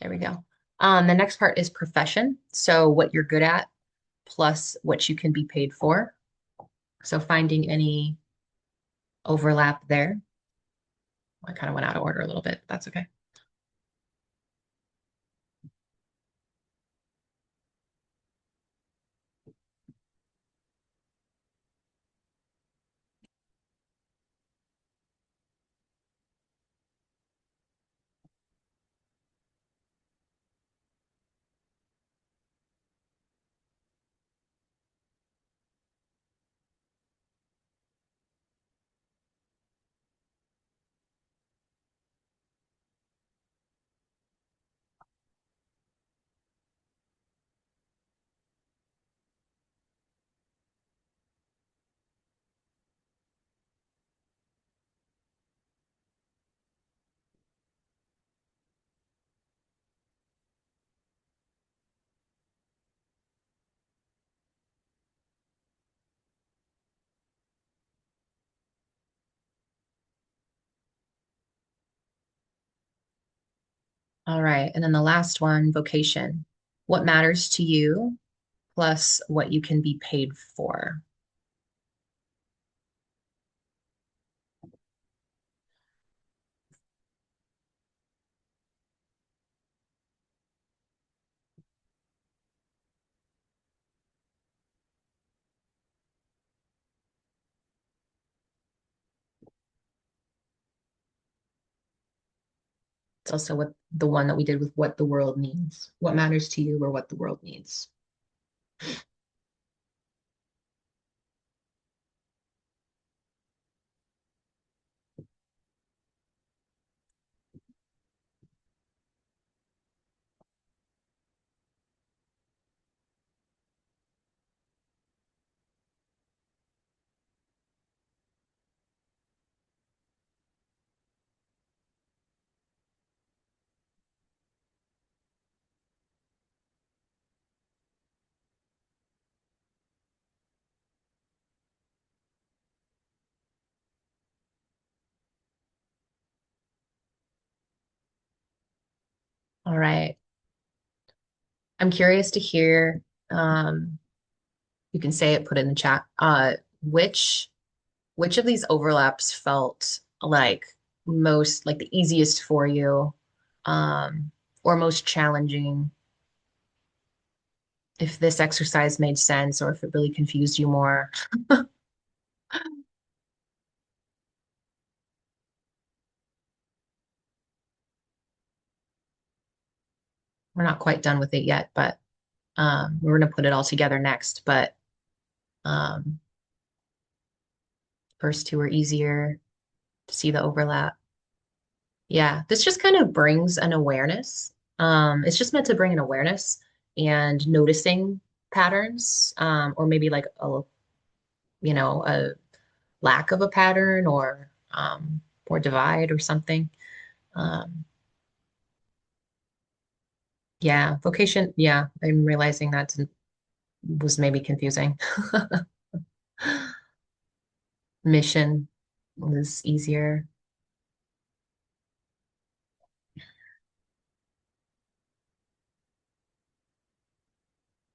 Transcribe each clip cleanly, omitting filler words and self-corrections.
There we go. The next part is profession. So what you're good at plus what you can be paid for. So finding any overlap there. I kind of went out of order a little bit, but that's okay. All right. And then the last one, vocation. What matters to you plus what you can be paid for. It's also what the one that we did with what the world needs. What matters to you or what the world needs. All right. I'm curious to hear, you can say it, put it in the chat. Which of these overlaps felt like most like the easiest for you, or most challenging? If this exercise made sense or if it really confused you more. We're not quite done with it yet, but we're going to put it all together next. But um, first two are easier to see the overlap. Yeah, this just kind of brings an awareness. It's just meant to bring an awareness and noticing patterns, or maybe like a lack of a pattern or divide or something. Um, yeah, vocation. Yeah, I'm realizing that was maybe confusing. Mission was easier.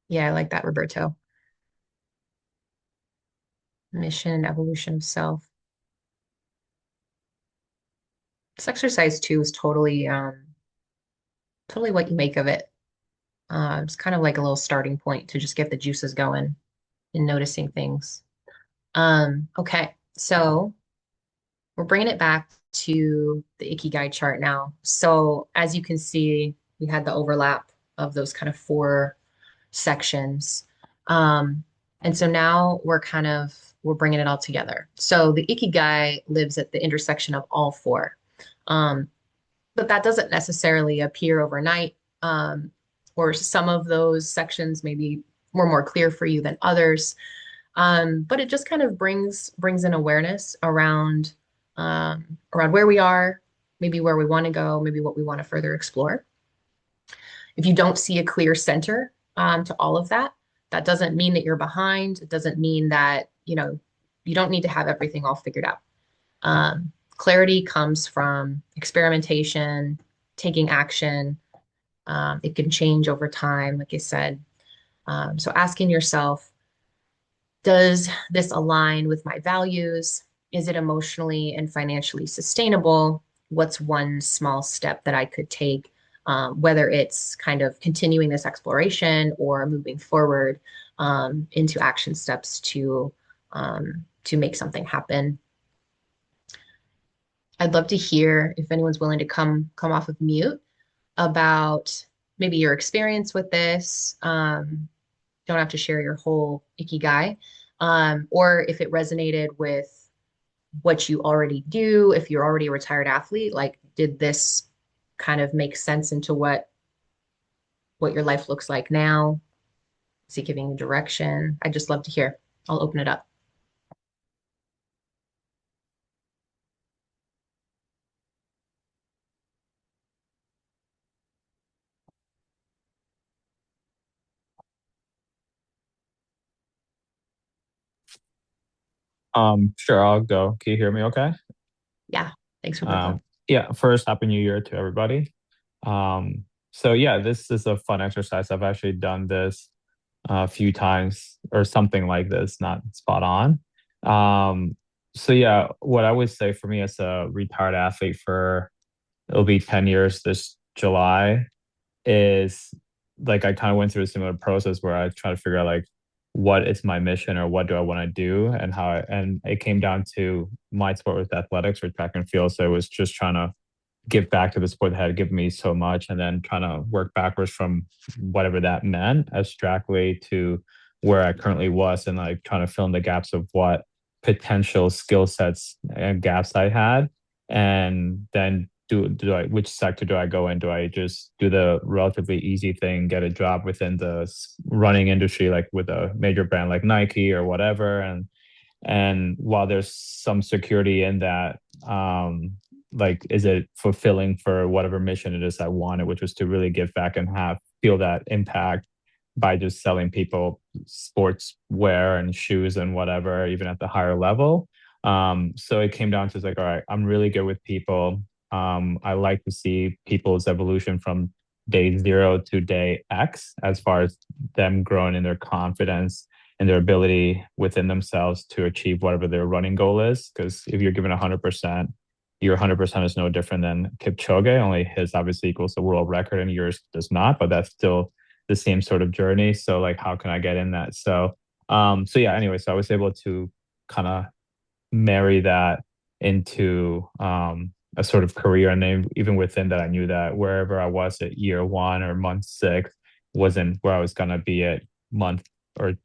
Yeah, I like that, Roberto. Mission, evolution of self. This exercise too is totally what you make of it. It's kind of like a little starting point to just get the juices going and noticing things. Okay, so we're bringing it back to the Ikigai chart now. So as you can see, we had the overlap of those kind of four sections. Um, and so now we're bringing it all together. So the Ikigai lives at the intersection of all four. Um, but that doesn't necessarily appear overnight. Or some of those sections maybe were more clear for you than others. But it just kind of brings an awareness around where we are, maybe where we want to go, maybe what we want to further explore. If you don't see a clear center to all of that, that doesn't mean that you're behind. It doesn't mean that, you don't need to have everything all figured out. Clarity comes from experimentation, taking action, It can change over time, like I said. So asking yourself, does this align with my values? Is it emotionally and financially sustainable? What's one small step that I could take, whether it's kind of continuing this exploration or moving forward into action steps to make something happen? I'd love to hear if anyone's willing to come off of mute about maybe your experience with this. Don't have to share your whole Ikigai, or if it resonated with what you already do, if you're already a retired athlete, like did this kind of make sense into what your life looks like now? Is he giving you direction? I'd just love to hear. I'll open it up. Sure, I'll go. Can you hear me okay? Yeah, thanks, Roberto. Um, yeah, first, Happy New Year to everybody. So yeah, this is a fun exercise. I've actually done this a few times or something like this, not spot on. Um, so yeah, what I would say for me as a retired athlete for it'll be 10 years this July is like I kind of went through a similar process where I try to figure out like what is my mission or what do I want to do and and it came down to my sport with athletics or track and field. So it was just trying to give back to the sport that had given me so much and then trying to work backwards from whatever that meant abstractly to where I currently was and like trying to fill in the gaps of what potential skill sets and gaps I had. And then do I which sector do I go in? Do I just do the relatively easy thing, get a job within the running industry, like with a major brand like Nike or whatever, and while there's some security in that, like, is it fulfilling for whatever mission it is I wanted, which was to really give back and have feel that impact by just selling people sports wear and shoes and whatever, even at the higher level. So it came down to like, all right, I'm really good with people. I like to see people's evolution from day zero to day X as far as them growing in their confidence and their ability within themselves to achieve whatever their running goal is. Because if you're given 100%, your 100% is no different than Kipchoge. Only his obviously equals the world record and yours does not, but that's still the same sort of journey. So like, how can I get in that? So yeah. Anyway, so I was able to kind of marry that into a sort of career. And then even within that, I knew that wherever I was at year one or month six wasn't where I was going to be at month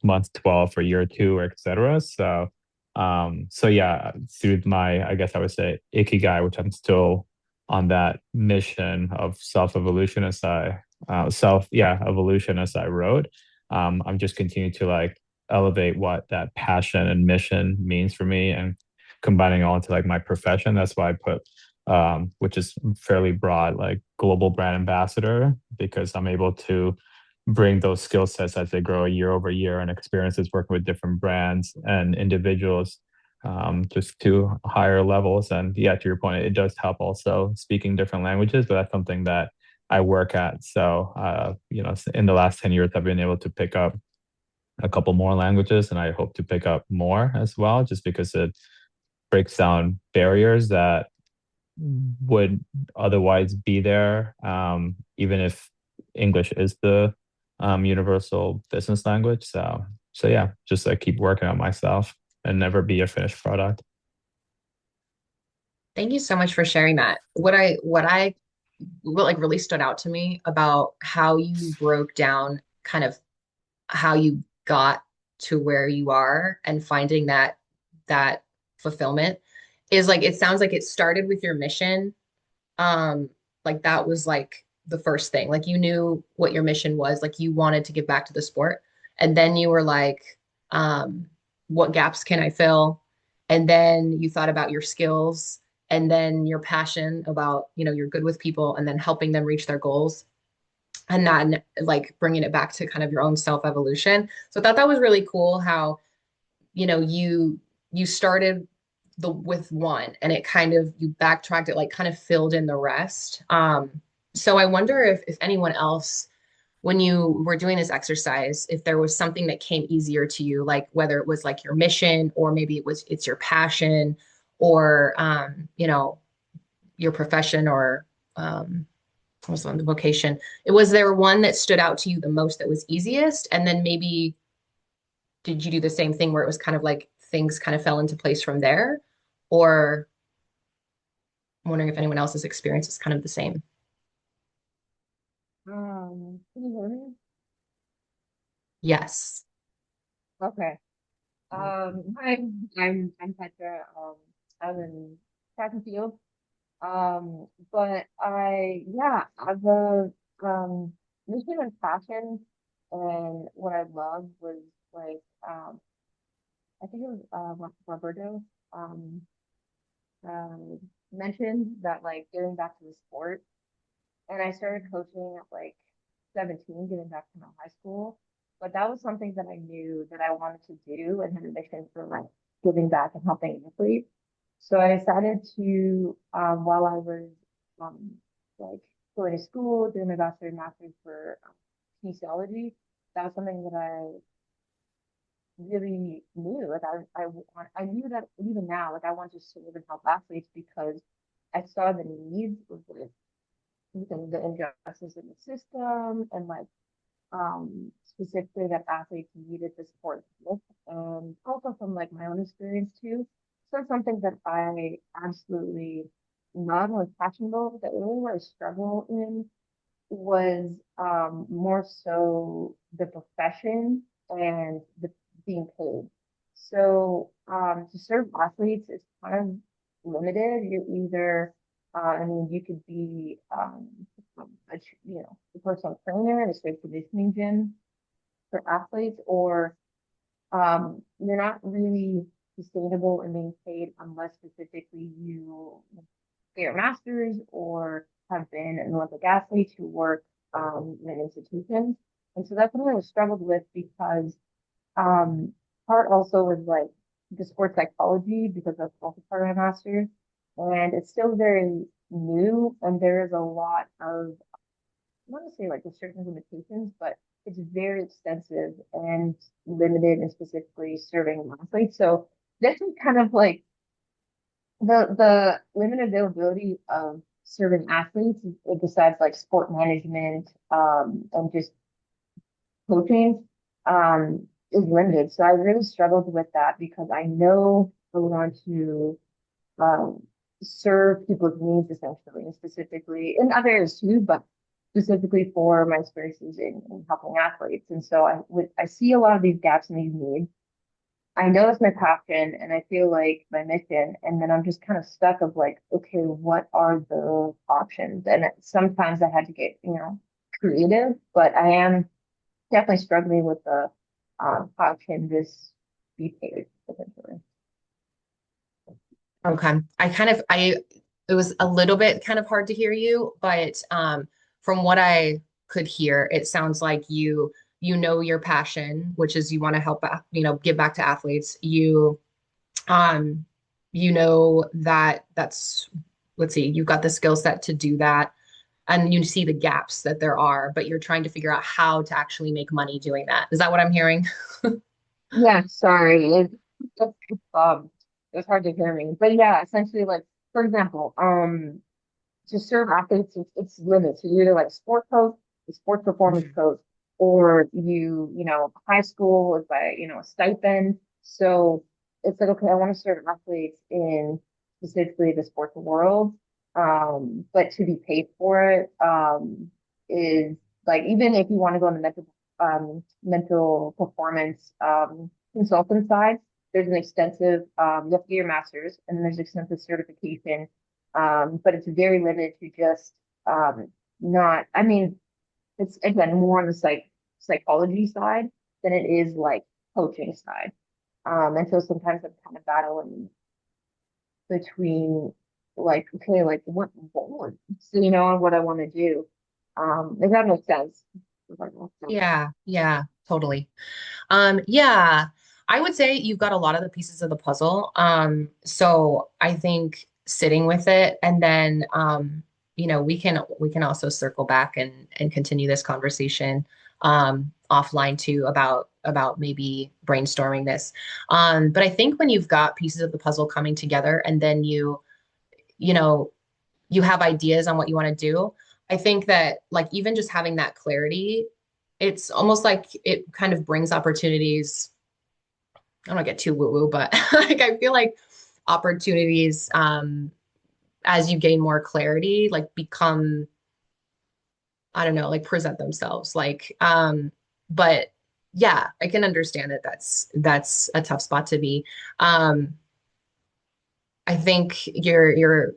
month 12 or year two or etc. So yeah, through my, I guess I would say Ikigai, which I'm still on that mission of self-evolution as evolution as I wrote. I'm just continuing to like elevate what that passion and mission means for me and combining all into like my profession. That's why I put which is fairly broad, like global brand ambassador, because I'm able to bring those skill sets as they grow year over year and experiences working with different brands and individuals just to higher levels. And yeah, to your point, it does help also speaking different languages, but that's something that I work at. So, in the last 10 years, I've been able to pick up a couple more languages and I hope to pick up more as well, just because it breaks down barriers that would otherwise be there, even if English is the universal business language. So yeah, just like keep working on myself and never be a finished product. Thank you so much for sharing that. What like really stood out to me about how you broke down kind of how you got to where you are and finding that fulfillment is like it sounds like it started with your mission. Um, like that was like the first thing. Like you knew what your mission was, like you wanted to give back to the sport. And then you were like, um, what gaps can I fill? And then you thought about your skills and then your passion about, you're good with people and then helping them reach their goals and not like bringing it back to kind of your own self evolution. So I thought that was really cool how, you started with one and it kind of you backtracked it like kind of filled in the rest. So I wonder if anyone else, when you were doing this exercise, if there was something that came easier to you, like whether it was like your mission or maybe it's your passion or your profession or what was on the vocation. Was there one that stood out to you the most that was easiest? And then maybe did you do the same thing where it was kind of like things kind of fell into place from there? Or I'm wondering if anyone else's experience is kind of the same. Can you hear me? Yes. Okay. Hi, I'm Petra. I'm in track and field. But yeah, the mission and passion and what I loved was like, I think it was Roberto um uh, mentioned that like getting back to the sport. And I started coaching at like 17, getting back to my high school. But that was something that I knew that I wanted to do and had a mission for like giving back and helping athletes. So I decided to, while I was um, like going to school, doing my bachelor's and master's for kinesiology, that was something that I really knew. Like I knew that even now, like I want to serve and help athletes because I saw the needs of like the injustice in the system and like specifically that athletes needed the support with, and also from like my own experience too. So it's something that I absolutely not only passionate about, but that really where I struggle in was more so the profession and the being paid. So to serve athletes is kind of limited. You either, I mean, you could be a personal trainer in a strength conditioning gym for athletes, or you're not really sustainable and being paid unless specifically you get your master's or have been an Olympic athlete who work in institutions. And so that's something I struggled with because um, part also was like the sports psychology because that's also part of my master's. And it's still very new and there is a lot of I want to say like restrictions limitations, but it's very extensive and limited and specifically serving athletes. So this is kind of like the limited availability of serving athletes, besides like sport management and just coaching is limited. So I really struggled with that because I know I want to um, serve people's needs essentially, and specifically in other areas too, but specifically for my experiences in helping athletes. And so I see a lot of these gaps in these needs. I know it's my passion and I feel like my mission, and then I'm just kind of stuck of like, okay, what are the options? And sometimes I had to get, creative, but I am definitely struggling with the how can this be paid essentially. Okay. It was a little bit kind of hard to hear you, but from what I could hear, it sounds like you know your passion, which is you want to help, give back to athletes. Um, you know that let's see, you've got the skill set to do that, and you see the gaps that there are, but you're trying to figure out how to actually make money doing that. Is that what I'm hearing? Yeah, sorry. It was hard to hear me. But yeah, essentially like for example, to serve athletes it's limited. So you're either like sport coach, a sports performance Mhm. coach, or high school is by, a stipend. So it's like, okay, I want to serve athletes in specifically the sports world. But to be paid for it, is like even if you want to go on the mental performance consultant side, there's an extensive you have to get your master's and then there's extensive certification, but it's very limited to just not. I mean, it's again more on the psychology side than it is like coaching side. And so sometimes I'm kind of battling between like, okay, like and what I want to do. If that makes sense. If that makes sense. Yeah, yeah, totally. Yeah, I would say you've got a lot of the pieces of the puzzle. So I think sitting with it and then we can also circle back and continue this conversation offline too about maybe brainstorming this. But I think when you've got pieces of the puzzle coming together and then you know, you have ideas on what you want to do, I think that like even just having that clarity, it's almost like it kind of brings opportunities. I don't get too woo-woo, but like I feel like opportunities as you gain more clarity, like become, I don't know, like present themselves. But yeah, I can understand that that's a tough spot to be. Um, I think you're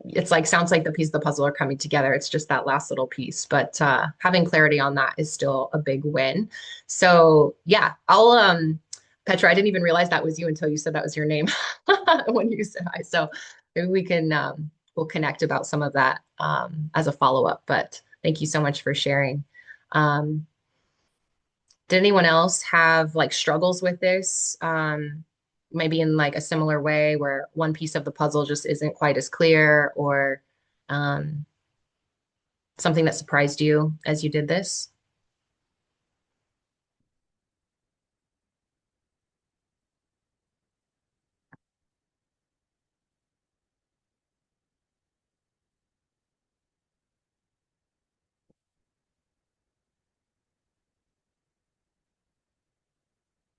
it's like sounds like the piece of the puzzle are coming together. It's just that last little piece, but having clarity on that is still a big win. So yeah, I'll Petra, I didn't even realize that was you until you said that was your name when you said hi. So maybe we can we'll connect about some of that as a follow-up. But thank you so much for sharing. Um, did anyone else have like struggles with this? Maybe in like a similar way where one piece of the puzzle just isn't quite as clear or um, something that surprised you as you did this?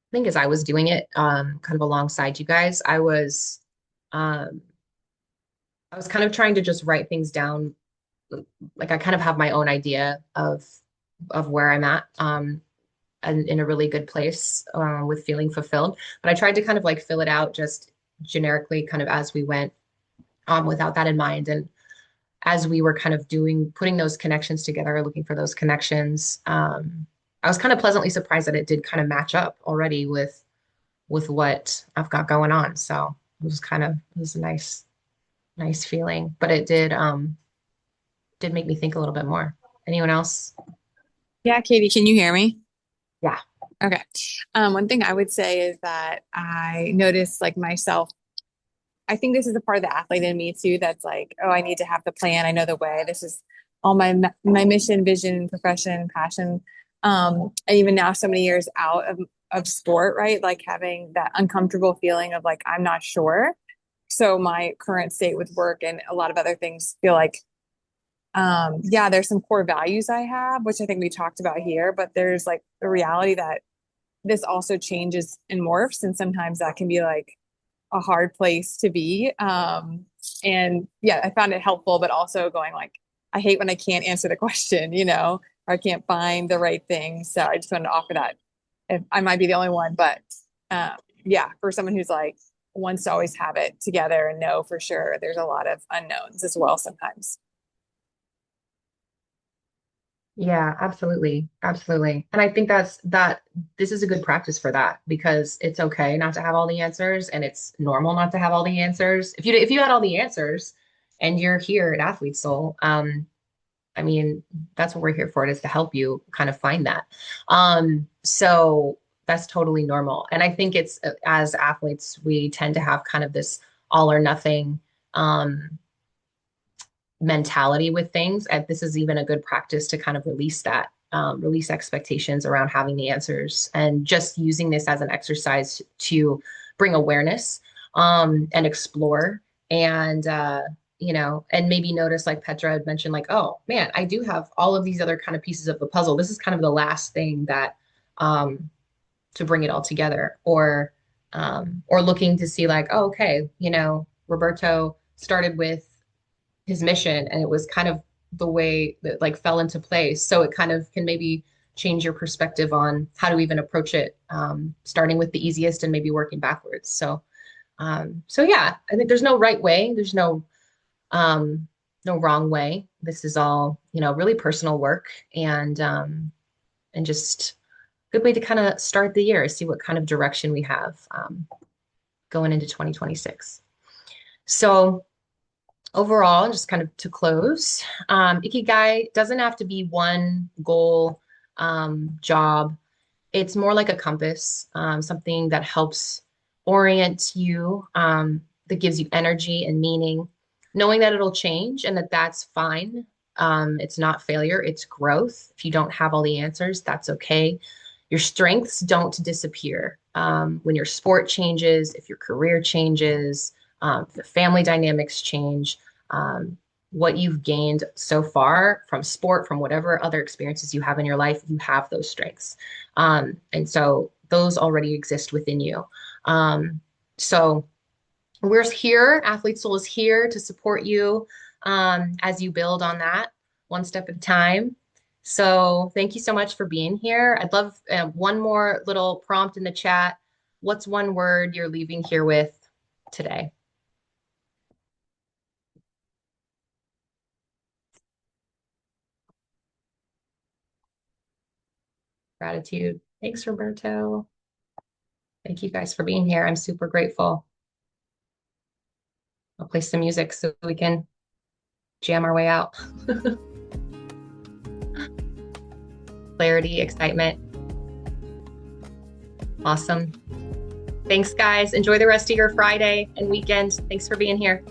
I think as I was doing it, kind of alongside you guys, um, I was kind of trying to just write things down. Like I kind of have my own idea of where I'm at, and in a really good place, with feeling fulfilled. But I tried to kind of like fill it out just generically, kind of as we went, without that in mind. And as we were kind of putting those connections together, looking for those connections, I was kind of pleasantly surprised that it did kind of match up already with what I've got going on. So it was a nice feeling, but it did make me think a little bit more. Anyone else? Yeah, Katie, can you hear me? Yeah. Okay. One thing I would say is that I noticed like myself, I think this is the part of the athlete in me too that's like, oh, I need to have the plan. I know the way. This is all my mission, vision, profession, passion. And even now, so many years out of sport, right? Like having that uncomfortable feeling of like, I'm not sure. So my current state with work and a lot of other things feel like yeah, there's some core values I have, which I think we talked about here, but there's like the reality that this also changes and morphs, and sometimes that can be like a hard place to be. And yeah, I found it helpful, but also going like, I hate when I can't answer the question, or I can't find the right thing. So I just wanted to offer that. If I might be the only one, but yeah, for someone who's like wants to always have it together and know for sure, there's a lot of unknowns as well sometimes. Yeah, absolutely. Absolutely. And I think that this is a good practice for that because it's okay not to have all the answers and it's normal not to have all the answers. If you had all the answers and you're here at Athlete Soul, I mean, that's what we're here for, is to help you kind of find that. So that's totally normal. And I think it's as athletes, we tend to have kind of this all or nothing um mentality with things. And this is even a good practice to kind of release that, release expectations around having the answers, and just using this as an exercise to bring awareness, and explore, and and maybe notice, like Petra had mentioned, like, oh man, I do have all of these other kind of pieces of the puzzle. This is kind of the last thing that um, to bring it all together, or looking to see like, oh, okay, Roberto started with his mission and it was kind of the way that like fell into place, so it kind of can maybe change your perspective on how to even approach it, starting with the easiest and maybe working backwards. So yeah, I think there's no right way, there's no wrong way. This is all really personal work, and just good way to kind of start the year, see what kind of direction we have, going into 2026. So overall, just kind of to close, Ikigai doesn't have to be one goal, job. It's more like a compass, something that helps orient you, that gives you energy and meaning. knowing that it'll change and that that's fine. It's not failure, it's growth. If you don't have all the answers, that's okay. Your strengths don't disappear. When your sport changes, if your career changes, if the family dynamics change, what you've gained so far from sport, from whatever other experiences you have in your life, you have those strengths. And so those already exist within you. So we're here, Athlete Soul is here to support you as you build on that one step at a time. So thank you so much for being here. I'd love one more little prompt in the chat. What's one word you're leaving here with today? Gratitude. Thanks, Roberto. Thank you guys for being here. I'm super grateful. I'll play some music so we can jam our way out. Clarity, excitement. Awesome. Thanks, guys. Enjoy the rest of your Friday and weekend. Thanks for being here.